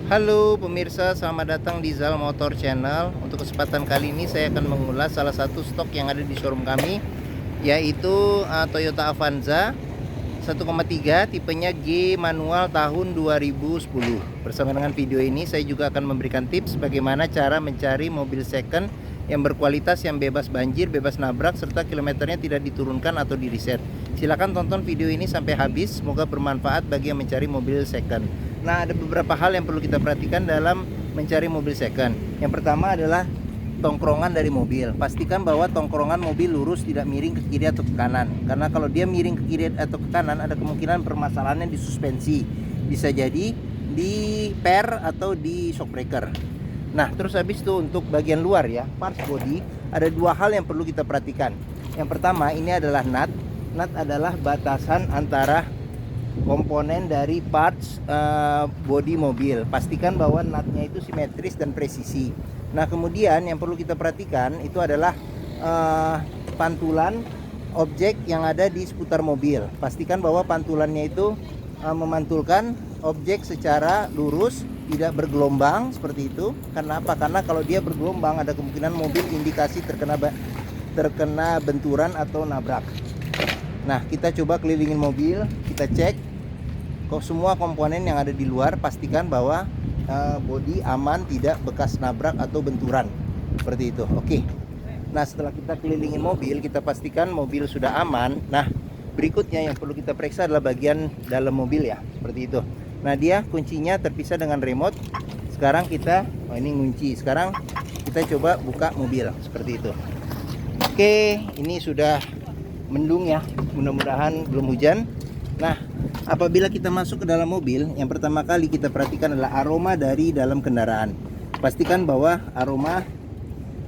Halo pemirsa, selamat datang di Zal Motor Channel. Untuk kesempatan kali ini saya akan mengulas salah satu stok yang ada di showroom kami, yaitu Toyota Avanza 1,3 tipenya G manual tahun 2010. Bersama dengan video ini saya juga akan memberikan tips bagaimana cara mencari mobil second yang berkualitas, yang bebas banjir, bebas nabrak, serta kilometernya tidak diturunkan atau di reset. Silahkan tonton video ini sampai habis, semoga bermanfaat bagi yang mencari mobil second. Nah, ada beberapa hal yang perlu kita perhatikan dalam mencari mobil second. Yang pertama adalah tongkrongan dari mobil. Pastikan bahwa tongkrongan mobil lurus, tidak miring ke kiri atau ke kanan. Karena kalau dia miring ke kiri atau ke kanan, ada kemungkinan permasalahannya di suspensi. Bisa jadi di per atau di shockbreaker. Nah, terus habis itu untuk bagian luar ya, parts body, ada dua hal yang perlu kita perhatikan. Yang pertama, ini adalah nut. Nut adalah batasan antara komponen dari parts body mobil. Pastikan bahwa nutnya itu simetris dan presisi. Nah, kemudian yang perlu kita perhatikan itu adalah pantulan objek yang ada di seputar mobil. Pastikan bahwa pantulannya itu memantulkan objek secara lurus, tidak bergelombang seperti itu. Karena apa? Karena kalau dia bergelombang ada kemungkinan mobil indikasi terkena benturan atau nabrak. Nah, kita coba kelilingin mobil, kita cek kok semua komponen yang ada di luar. Pastikan bahwa bodi aman, tidak bekas nabrak atau benturan seperti itu. Oke. Nah, setelah kita kelilingin mobil, kita pastikan mobil sudah aman. Nah, berikutnya yang perlu kita periksa adalah bagian dalam mobil ya, seperti itu. Nah, dia kuncinya terpisah dengan remote. Sekarang kita, ini ngunci. Sekarang kita coba buka mobil seperti itu. Oke, ini sudah mendung ya, mudah-mudahan belum hujan. Nah, apabila kita masuk ke dalam mobil, yang pertama kali kita perhatikan adalah aroma dari dalam kendaraan. Pastikan bahwa aroma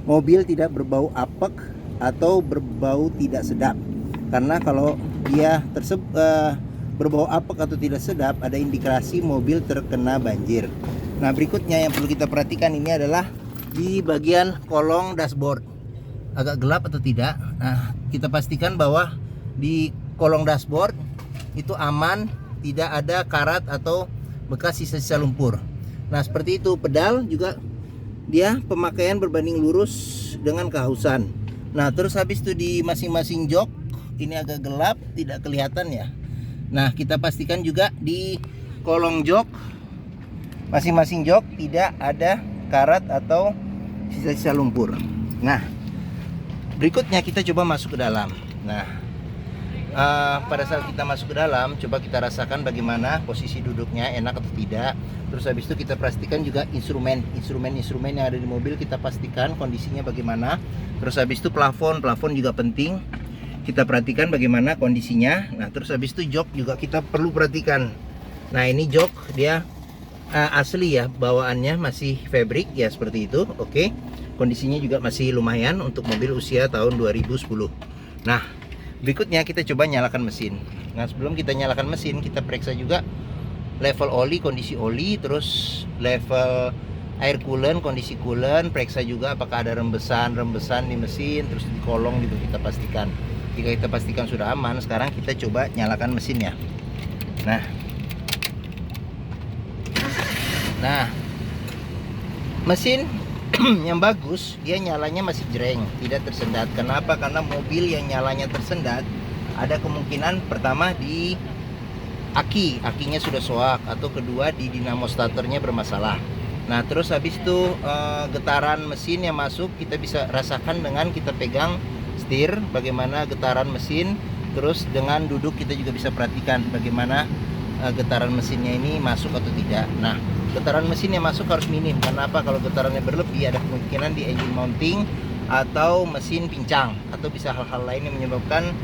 mobil tidak berbau apek atau berbau tidak sedap. Karena kalau dia berbau apek atau tidak sedap, ada indikasi mobil terkena banjir. Nah, berikutnya yang perlu kita perhatikan ini adalah di bagian kolong dashboard. Agak gelap atau tidak. Nah, kita pastikan bahwa di kolong dashboard itu aman, tidak ada karat atau bekas sisa-sisa lumpur. Nah, seperti itu. Pedal juga dia pemakaian berbanding lurus dengan kehausan. Nah, terus habis itu di masing-masing jok ini agak gelap, tidak kelihatan ya. Nah, kita pastikan juga di kolong jok, masing-masing jok tidak ada karat atau sisa-sisa lumpur. Nah, berikutnya kita coba masuk ke dalam. Nah, pada saat kita masuk ke dalam, coba kita rasakan bagaimana posisi duduknya, enak atau tidak. Terus habis itu kita pastikan juga instrumen yang ada di mobil, kita pastikan kondisinya bagaimana. Terus habis itu plafon juga penting, kita perhatikan bagaimana kondisinya. Nah, terus habis itu jok juga kita perlu perhatikan. Nah, ini jok dia asli ya, bawaannya masih fabric ya, seperti itu. Oke. Kondisinya juga masih lumayan untuk mobil usia tahun 2010. Nah, berikutnya kita coba nyalakan mesin. Nah, sebelum kita nyalakan mesin, kita periksa juga level oli, kondisi oli, terus level air coolant, kondisi coolant, periksa juga apakah ada rembesan di mesin, terus di kolong gitu kita pastikan. Jika kita pastikan sudah aman, sekarang kita coba nyalakan mesinnya. Nah, mesin yang bagus, dia nyalanya masih jreng, tidak tersendat. Kenapa? Karena mobil yang nyalanya tersendat ada kemungkinan pertama di akinya sudah soak, atau kedua di dinamo starternya bermasalah. Nah, terus habis itu getaran mesin yang masuk kita bisa rasakan dengan kita pegang setir, bagaimana getaran mesin. Terus dengan duduk kita juga bisa perhatikan bagaimana getaran mesinnya ini masuk atau tidak. Nah, getaran mesin yang masuk harus minim. Kenapa? Kalau getarannya berlebih ada kemungkinan di engine mounting atau mesin pincang, atau bisa hal-hal lain yang menyebabkan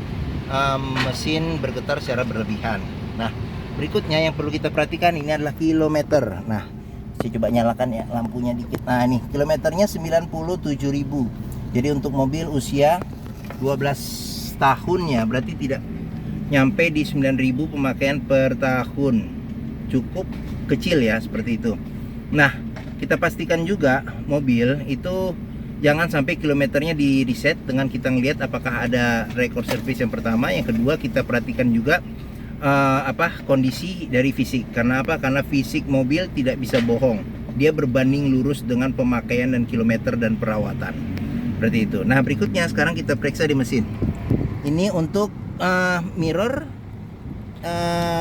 mesin bergetar secara berlebihan. Nah, berikutnya yang perlu kita perhatikan ini adalah kilometer. Nah, saya coba nyalakan ya lampunya dikit. Nah, ini kilometernya 97.000. Jadi untuk mobil usia 12 tahun ya, berarti tidak nyampe di 9.000 pemakaian per tahun. Cukup kecil ya, seperti itu. Nah, kita pastikan juga mobil itu jangan sampai kilometernya di reset dengan kita ngelihat apakah ada rekor servis yang pertama. Yang kedua, kita perhatikan juga kondisi dari fisik. Karena apa? Karena fisik mobil tidak bisa bohong. Dia berbanding lurus dengan pemakaian dan kilometer dan perawatan. Berarti itu. Nah, berikutnya sekarang kita periksa di mesin. Ini untuk mirror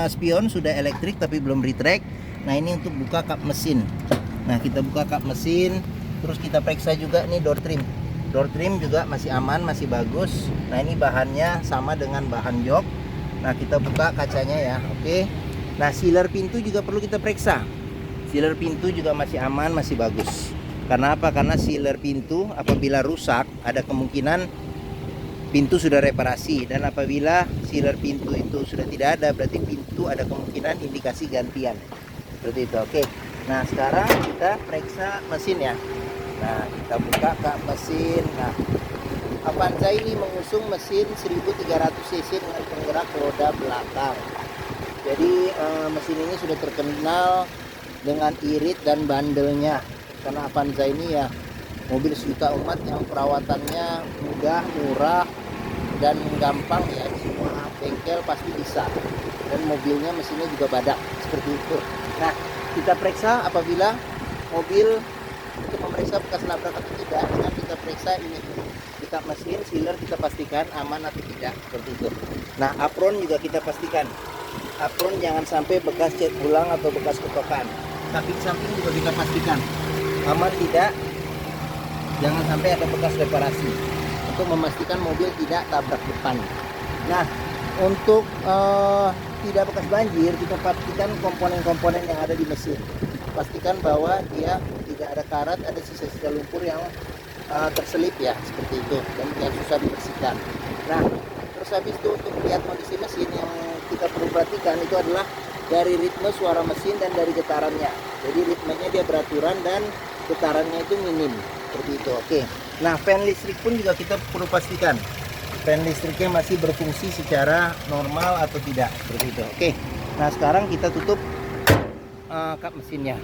spion sudah elektrik tapi belum retract. Nah, ini untuk buka kap mesin. Nah, kita buka kap mesin, terus kita periksa juga nih door trim. Door trim juga masih aman, masih bagus. Nah, ini bahannya sama dengan bahan jok. Nah, kita buka kacanya ya. Oke. Nah, sealer pintu juga perlu kita periksa. Sealer pintu juga masih aman, masih bagus. Karena apa? Karena sealer pintu apabila rusak, ada kemungkinan pintu sudah reparasi, dan apabila sealer pintu itu sudah tidak ada, berarti pintu ada kemungkinan indikasi gantian. Seperti itu. Oke. Nah, sekarang kita periksa mesin ya. Nah, kita buka kap mesin. Nah, Avanza ini mengusung mesin 1300 cc dengan penggerak roda belakang. Jadi mesin ini sudah terkenal dengan irit dan bandelnya. Karena Avanza ini ya mobil sejuta umat yang perawatannya mudah, murah, dan gampang ya. Di semua bengkel pasti bisa. Dan mobilnya mesinnya juga badak seperti itu. Nah, kita periksa apabila mobil untuk memeriksa bekas nabrak atau tidak, dengan kita periksa ini di kap mesin, sealer kita pastikan aman atau tidak, seperti itu. Nah, apron juga kita pastikan. Apron jangan sampai bekas cat ulang atau bekas kotokan. Samping juga kita pastikan aman tidak, jangan sampai ada bekas reparasi, untuk memastikan mobil tidak tabrak depan. Nah, untuk tidak bekas banjir, kita pastikan komponen-komponen yang ada di mesin. Pastikan bahwa dia tidak ada karat, ada sisa-sisa lumpur yang terselip ya, seperti itu, dan yang susah dibersihkan. Nah, terus habis itu untuk melihat kondisi mesin yang kita perlu perhatikan itu adalah dari ritme suara mesin dan dari getarannya. Jadi ritmenya dia beraturan dan getarannya itu minim, seperti itu. Oke. Nah, fan listrik pun juga kita perlu pastikan fan listriknya masih berfungsi secara normal atau tidak, seperti itu. Oke. Nah, sekarang kita tutup kap mesinnya.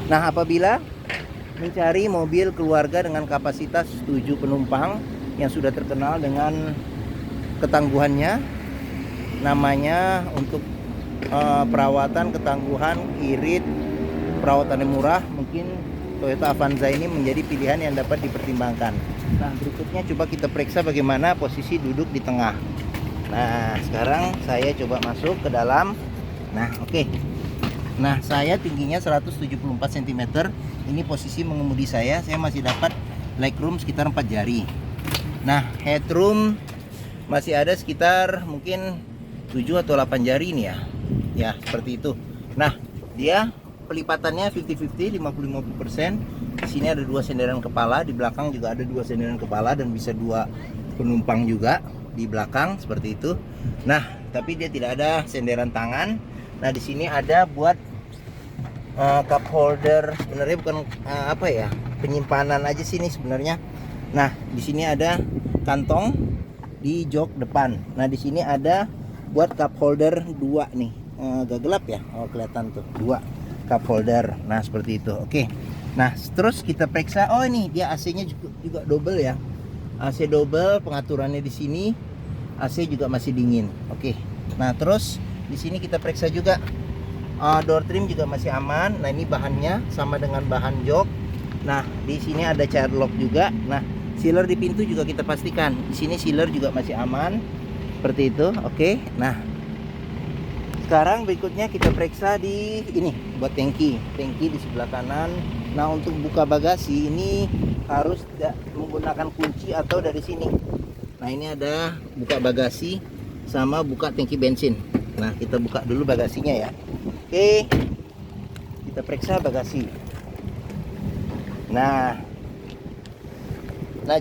Nah, apabila mencari mobil keluarga dengan kapasitas 7 penumpang yang sudah terkenal dengan ketangguhannya, namanya untuk perawatan, ketangguhan, irit, perawatan yang murah, mungkin Toyota Avanza ini menjadi pilihan yang dapat dipertimbangkan. Nah, berikutnya coba kita periksa bagaimana posisi duduk di tengah. Nah, sekarang saya coba masuk ke dalam. Nah, oke. Nah, saya tingginya 174 cm. Ini posisi mengemudi saya masih dapat legroom sekitar 4 jari. Nah, headroom masih ada sekitar mungkin 7 atau 8 jari ini ya. Ya, seperti itu. Nah, dia pelipatannya 50-50, 50-50%. Di sini ada 2 senderan kepala, di belakang juga ada 2 senderan kepala dan bisa 2 penumpang juga di belakang, seperti itu. Nah, tapi dia tidak ada senderan tangan. Nah, di sini ada buat cup holder, sebenarnya bukan penyimpanan aja sini sebenarnya. Nah, di sini ada kantong di jok depan. Nah, di sini ada buat cup holder 2 nih. Agak gelap ya. Oh, kelihatan tuh 2 cup holder. Nah, seperti itu. Oke. Nah, terus kita periksa. Oh, ini dia AC-nya juga double ya. AC double, pengaturannya di sini. AC juga masih dingin. Oke. Nah, terus di sini kita periksa juga. Door trim juga masih aman. Nah, ini bahannya sama dengan bahan jok. Nah, di sini ada child lock juga. Nah, sealer di pintu juga kita pastikan. Di sini sealer juga masih aman. Seperti itu. Oke. Nah, sekarang berikutnya kita periksa di ini buat tangki di sebelah kanan. Nah, untuk buka bagasi ini harus menggunakan kunci atau dari sini. Nah, ini ada buka bagasi sama buka tangki bensin. Nah, kita buka dulu bagasinya ya. Oke, kita periksa bagasi. Nah,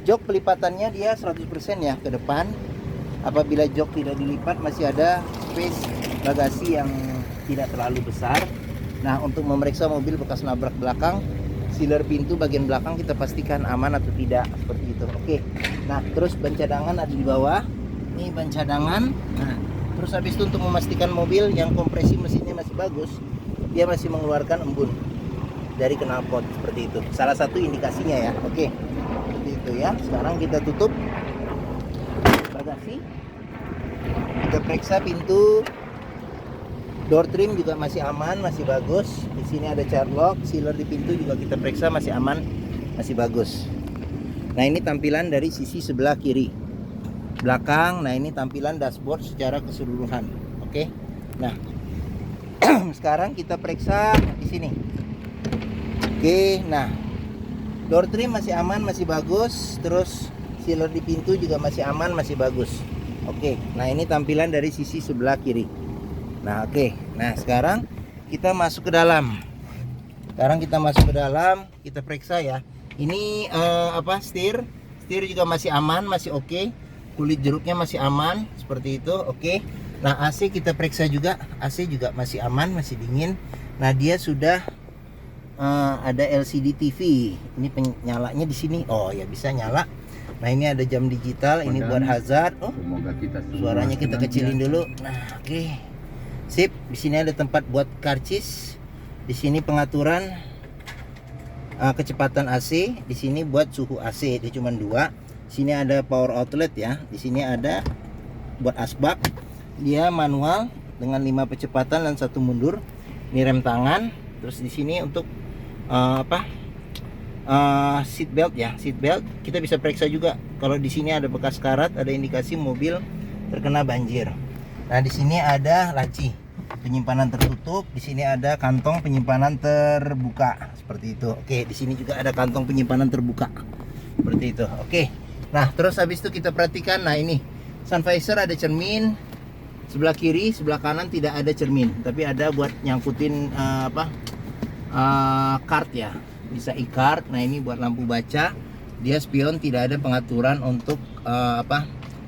jok pelipatannya dia 100% ya ke depan. Apabila jok tidak dilipat, masih ada space bagasi yang tidak terlalu besar. Nah, untuk memeriksa mobil bekas nabrak belakang, sealer pintu bagian belakang kita pastikan aman atau tidak, seperti itu. Oke. Nah, terus ban cadangan ada di bawah. Ini ban cadangan. Nah, terus habis itu untuk memastikan mobil yang kompresi mesinnya masih bagus, dia masih mengeluarkan embun dari knalpot, seperti itu. Salah satu indikasinya ya. Oke. Seperti itu ya. Sekarang kita tutup bagasi. Kita periksa pintu door trim juga masih aman, masih bagus. Di sini ada child lock, sealer di pintu juga kita periksa masih aman, masih bagus. Nah, ini tampilan dari sisi sebelah kiri belakang. Nah, ini tampilan dashboard secara keseluruhan. Oke. Nah, sekarang kita periksa di sini. Oke, nah door trim masih aman, masih bagus. Terus sealer di pintu juga masih aman, masih bagus. Oke, nah ini tampilan dari sisi sebelah kiri. Nah, oke. Nah, sekarang kita masuk ke dalam. Kita periksa ya. Ini setir juga masih aman, masih oke. Kulit jeruknya masih aman, seperti itu. Oke. Nah, AC kita periksa juga. AC juga masih aman, masih dingin. Nah, dia sudah ada LCD TV. Ini penyalanya di sini. Oh ya, bisa nyala. Nah, ini ada jam digital. Ini buat hazard. Oh, suaranya kita kecilin dulu. Nah, oke. Sip. Di sini ada tempat buat karcis. Di sini pengaturan kecepatan AC. Di sini buat suhu AC. Dia cuma 2. Di sini ada power outlet ya. Di sini ada buat asbak. Dia manual dengan 5 percepatan dan 1 mundur. Ini rem tangan. Terus di sini untuk seat belt ya. Seat belt kita bisa periksa juga. Kalau di sini ada bekas karat, ada indikasi mobil terkena banjir. Nah, di sini ada laci penyimpanan tertutup. Di sini ada kantong penyimpanan terbuka seperti itu. Oke, di sini juga ada kantong penyimpanan terbuka seperti itu. Oke. Nah, terus habis itu kita perhatikan. Nah, ini sun visor ada cermin. Sebelah kiri, sebelah kanan tidak ada cermin, tapi ada buat nyangkutin card ya. Bisa e-card. Nah, ini buat lampu baca. Dia spion, tidak ada pengaturan untuk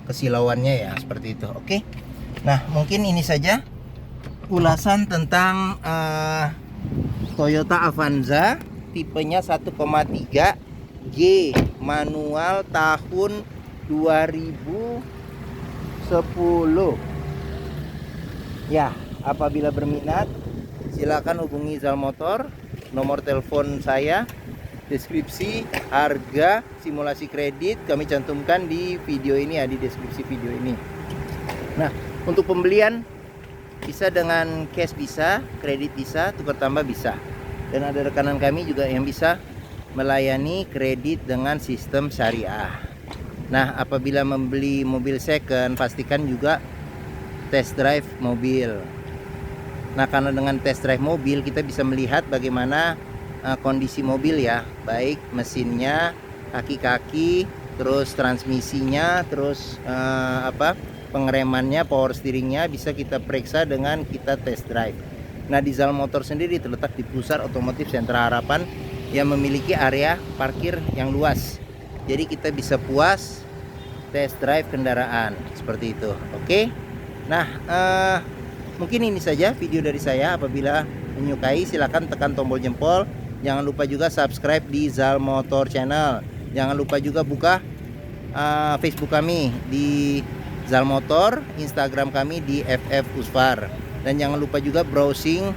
kesilauannya ya, seperti itu. Oke. Nah, mungkin ini saja ulasan tentang Toyota Avanza tipenya 1,3 G manual tahun 2010. Ya, apabila berminat silakan hubungi Zal Motor. Nomor telepon saya, deskripsi, harga, simulasi kredit kami cantumkan di video ini ya, di deskripsi video ini. Nah, untuk pembelian bisa dengan cash, bisa kredit, bisa tukar tambah, bisa. Dan ada rekanan kami juga yang bisa melayani kredit dengan sistem syariah. Nah, apabila membeli mobil second, pastikan juga test drive mobil. Nah, karena dengan test drive mobil kita bisa melihat bagaimana kondisi mobil ya, baik mesinnya, kaki-kaki, terus transmisinya, terus pengeremannya, power steeringnya bisa kita periksa dengan kita test drive. Nah, di Zal Motor sendiri terletak di pusat otomotif Sentra Harapan yang memiliki area parkir yang luas. Jadi kita bisa puas test drive kendaraan seperti itu. Oke. Nah, mungkin ini saja video dari saya. Apabila menyukai silakan tekan tombol jempol. Jangan lupa juga subscribe di Zal Motor Channel. Jangan lupa juga buka Facebook kami di Zal Motor, Instagram kami di FF Usfar. Dan jangan lupa juga browsing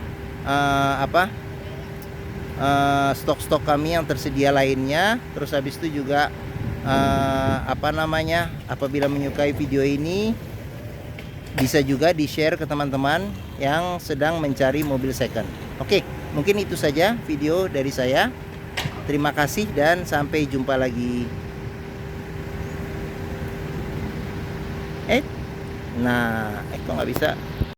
stok-stok kami yang tersedia lainnya. Terus habis itu juga apabila menyukai video ini bisa juga di-share ke teman-teman yang sedang mencari mobil second. Oke, mungkin itu saja video dari saya. Terima kasih dan sampai jumpa lagi. Kok nggak bisa?